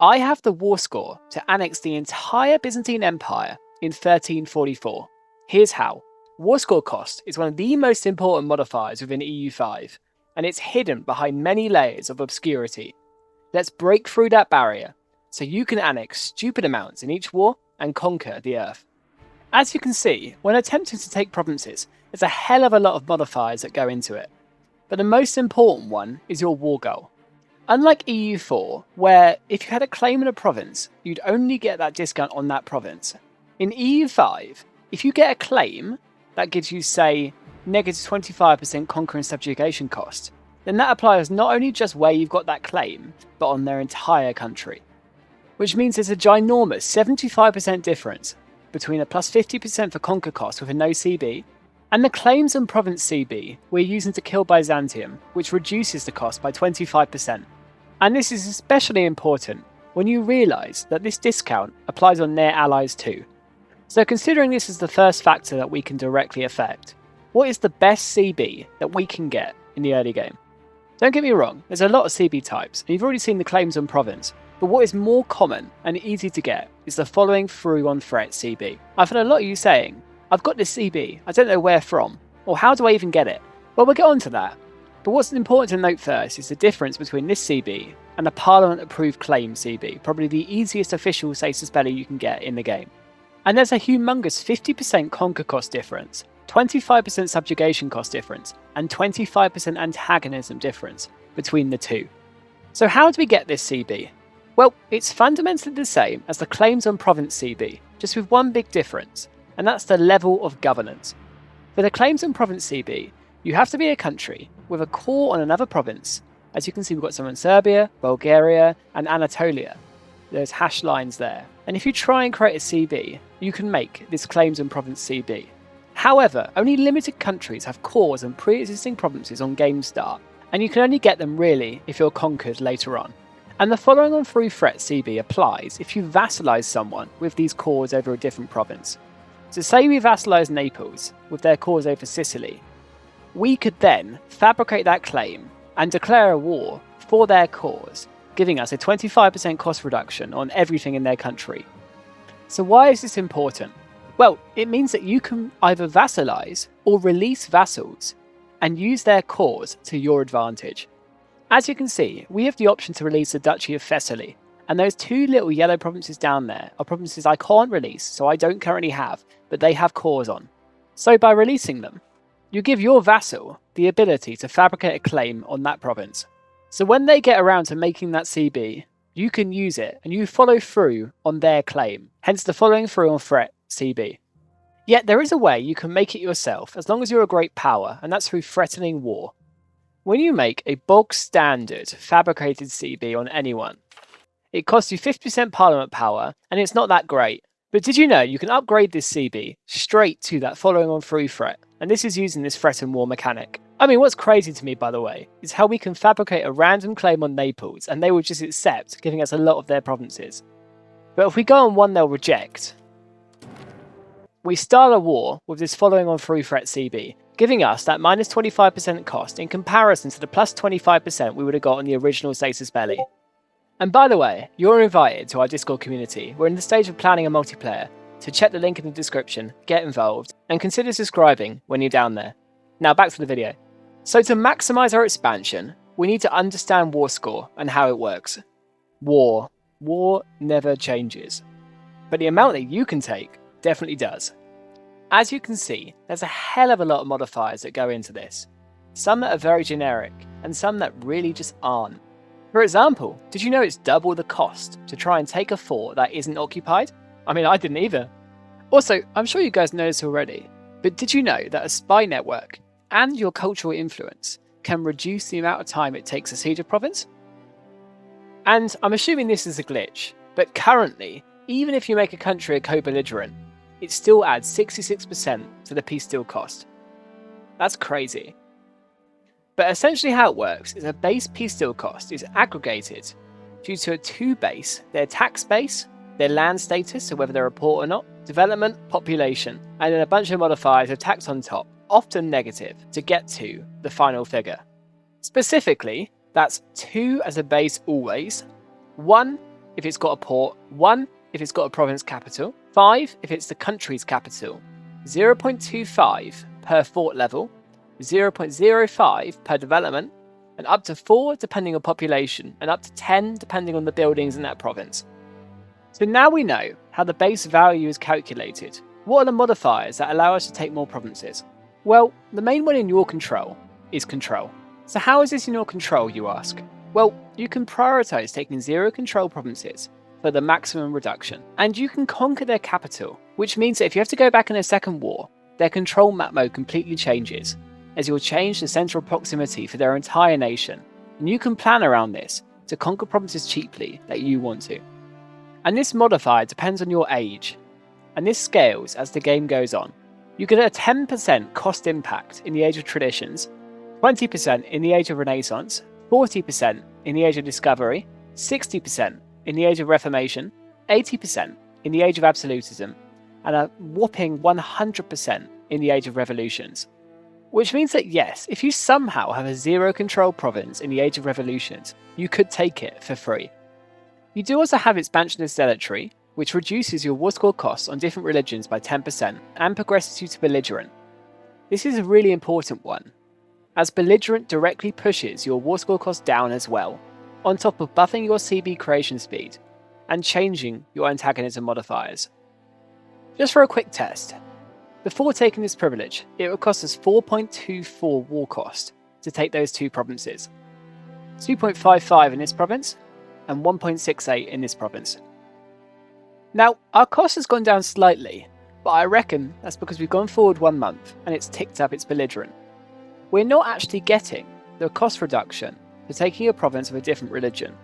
I have the war score to annex the entire Byzantine Empire in 1344. Here's how. Warscore Cost is one of the most important modifiers within EU5, and it's hidden behind many layers of obscurity. Let's break through that barrier so you can annex stupid amounts in each war and conquer the earth. As you can see, when attempting to take provinces, there's a hell of a lot of modifiers that go into it. But the most important one is your war goal. Unlike EU4, where if you had a claim in a province, you'd only get that discount on that province. In EU5, if you get a claim that gives you, say, negative 25% conquer and subjugation cost, then that applies not only just where you've got that claim, but on their entire country. Which means there's a ginormous 75% difference between a plus 50% for conquer cost with a no CB, and the claims and province CB we're using to kill Byzantium, which reduces the cost by 25%. And this is especially important when you realise that this discount applies on their allies too. So considering this is the first factor that we can directly affect, what is the best CB that we can get in the early game? Don't get me wrong, there's a lot of CB types, and you've already seen the claims on province, but what is more common and easy to get is the following through on threat CB. I've had a lot of you saying, I've got this CB, I don't know where from, or how do I even get it? Well, we'll get onto that. But what's important to note first is the difference between this CB and a Parliament approved claim CB, probably the easiest official status belly you can get in the game. And there's a humongous 50% conquer cost difference, 25% subjugation cost difference, and 25% antagonism difference between the two. So how do we get this CB? Well, it's fundamentally the same as the claims on province CB, just with one big difference, and that's the level of governance. For the claims on province CB, you have to be a country with a core on another province. As you can see, we've got some in Serbia, Bulgaria, and Anatolia. There's hash lines there. And if you try and create a CB, you can make this claims on province CB. However, only limited countries have cores and pre-existing provinces on game start, and you can only get them really if you're conquered later on. And the following on through threat CB applies if you vassalize someone with these cores over a different province. So say we vassalize Naples with their cores over Sicily, we could then fabricate that claim and declare a war for their cause, giving us a 25% cost reduction on everything in their country. So why is this important? Well, it means that you can either vassalize or release vassals and use their cause to your advantage. As you can see, we have the option to release the Duchy of Thessaly, and those two little yellow provinces down there are provinces I can't release, so I don't currently have, but they have cores on. So by releasing them, you give your vassal the ability to fabricate a claim on that province. So when they get around to making that CB, you can use it and you follow through on their claim, hence the following through on threat CB. Yet there is a way you can make it yourself as long as you're a great power, and that's through threatening war. When you make a bog standard fabricated CB on anyone, it costs you 50% parliament power and it's not that great. But did you know you can upgrade this CB straight to that following on through threat, and this is using this threat and war mechanic. I mean, what's crazy to me, by the way, is how we can fabricate a random claim on Naples and they will just accept, giving us a lot of their provinces. But if we go on one they'll reject, we start a war with this following on through threat CB, giving us that minus 25% cost in comparison to the plus 25% we would have got on the original status belly. And by the way, you're invited to our Discord community. We're in the stage of planning a multiplayer, so check the link in the description, get involved, and consider subscribing when you're down there. Now back to the video. So to maximise our expansion, we need to understand war score and how it works. War never changes. But the amount that you can take definitely does. As you can see, there's a hell of a lot of modifiers that go into this. Some that are very generic, and some that really just aren't. For example, did you know it's double the cost to try and take a fort that isn't occupied? I mean, I didn't either. Also, I'm sure you guys know this already, but did you know that a spy network and your cultural influence can reduce the amount of time it takes to siege a province? And I'm assuming this is a glitch, but currently, even if you make a country a co-belligerent, it still adds 66% to the peace deal cost. That's crazy. But essentially how it works is a base peace deal cost is aggregated due to two base, their tax base, their land status, so whether they're a port or not, development, population, and then a bunch of modifiers are taxed on top, often negative, to get to the final figure. Specifically, that's 2 as a base always, 1 if it's got a port, 1 if it's got a province capital, 5 if it's the country's capital, 0.25 per fort level, 0.05 per development, and up to 4 depending on population, and up to 10 depending on the buildings in that province. So now we know how the base value is calculated. What are the modifiers that allow us to take more provinces? Well, the main one in your control is control. So how is this in your control, you ask? Well, you can prioritise taking 0 control provinces for the maximum reduction, and you can conquer their capital, which means that if you have to go back in a second war, their control map mode completely changes, as you'll change the central proximity for their entire nation, and you can plan around this to conquer provinces cheaply that you want to. And this modifier depends on your age, and this scales as the game goes on. You get a 10% cost impact in the Age of Traditions, 20% in the Age of Renaissance, 40% in the Age of Discovery, 60% in the Age of Reformation, 80% in the Age of Absolutism, and a whopping 100% in the Age of Revolutions. Which means that yes, if you somehow have a 0 control province in the Age of Revolutions, you could take it for free. You do also have Expansionist Zealotry, which reduces your Warscore costs on different religions by 10% and progresses you to Belligerent. This is a really important one, as Belligerent directly pushes your Warscore cost down as well, on top of buffing your CB creation speed and changing your antagonism modifiers. Just for a quick test, before taking this privilege, it would cost us 4.24 war cost to take those 2 provinces, 2.55 in this province and 1.68 in this province. Now, our cost has gone down slightly, but I reckon that's because we've gone forward 1 month and it's ticked up its Belligerent. We're not actually getting the cost reduction for taking a province of a different religion.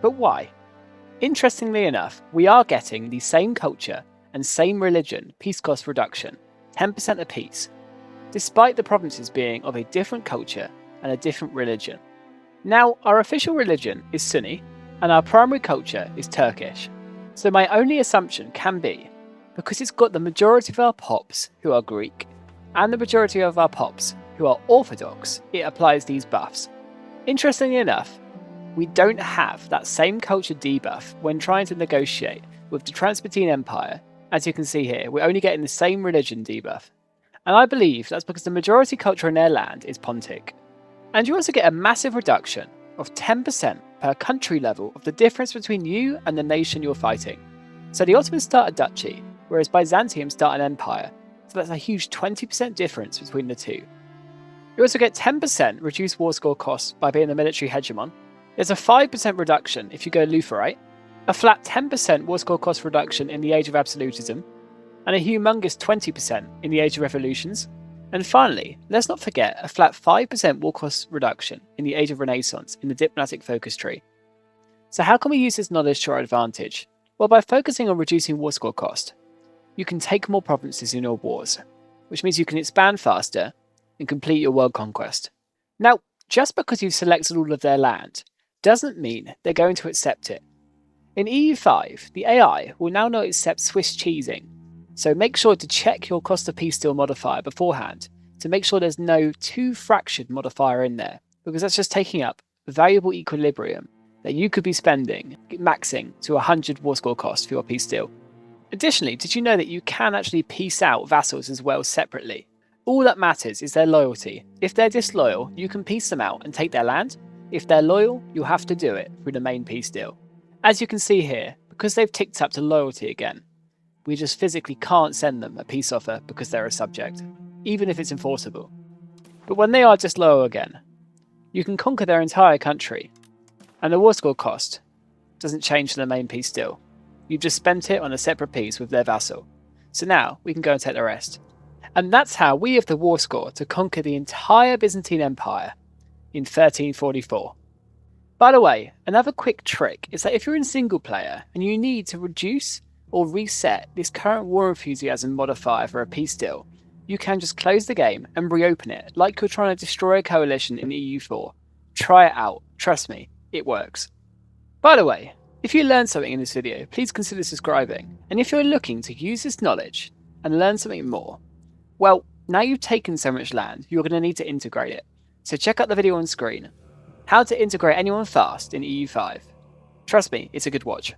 But why? Interestingly enough, we are getting the same culture and same religion peace cost reduction, 10% apiece, despite the provinces being of a different culture and a different religion. Now, our official religion is Sunni, and our primary culture is Turkish. So my only assumption can be, because it's got the majority of our pops who are Greek, and the majority of our pops who are Orthodox, it applies these buffs. Interestingly enough, we don't have that same culture debuff when trying to negotiate with the Transpontine Empire. As you can see here, we're only getting the same religion debuff. And I believe that's because the majority culture in their land is Pontic. And you also get a massive reduction of 10% per country level of the difference between you and the nation you're fighting. So the Ottomans start a duchy, whereas Byzantium start an empire. So that's a huge 20% difference between the two. You also get 10% reduced war score costs by being the military hegemon. There's a 5% reduction if you go Lutherite, a flat 10% war score cost reduction in the Age of Absolutism, and a humongous 20% in the Age of Revolutions. And finally, let's not forget a flat 5% war cost reduction in the Age of Renaissance in the diplomatic focus tree. So how can we use this knowledge to our advantage? Well, by focusing on reducing war score cost, you can take more provinces in your wars, which means you can expand faster and complete your world conquest. Now, just because you've selected all of their land doesn't mean they're going to accept it. In EU5, the AI will now not accept Swiss cheesing, so make sure to check your cost of peace deal modifier beforehand to make sure there's no too fractured modifier in there, because that's just taking up valuable equilibrium that you could be spending, maxing to 100 war score cost for your peace deal. Additionally, did you know that you can actually peace out vassals as well separately? All that matters is their loyalty. If they're disloyal, you can peace them out and take their land. If they're loyal, you'll have to do it through the main peace deal. As you can see here, because they've ticked up to loyalty again, we just physically can't send them a peace offer because they're a subject, even if it's enforceable. But when they are disloyal again, you can conquer their entire country, and the war score cost doesn't change to the main peace deal. You've just spent it on a separate piece with their vassal. So now we can go and take the rest. And that's how we have the war score to conquer the entire Byzantine Empire in 1344. By the way, another quick trick is that if you're in single player and you need to reduce or reset this current war enthusiasm modifier for a peace deal, you can just close the game and reopen it like you're trying to destroy a coalition in EU4. Try it out, trust me, it works. By the way, if you learned something in this video, please consider subscribing, and if you're looking to use this knowledge and learn something more, well, now you've taken so much land, you're going to need to integrate it. So check out the video on screen, how to integrate anyone fast in EU5. Trust me, it's a good watch.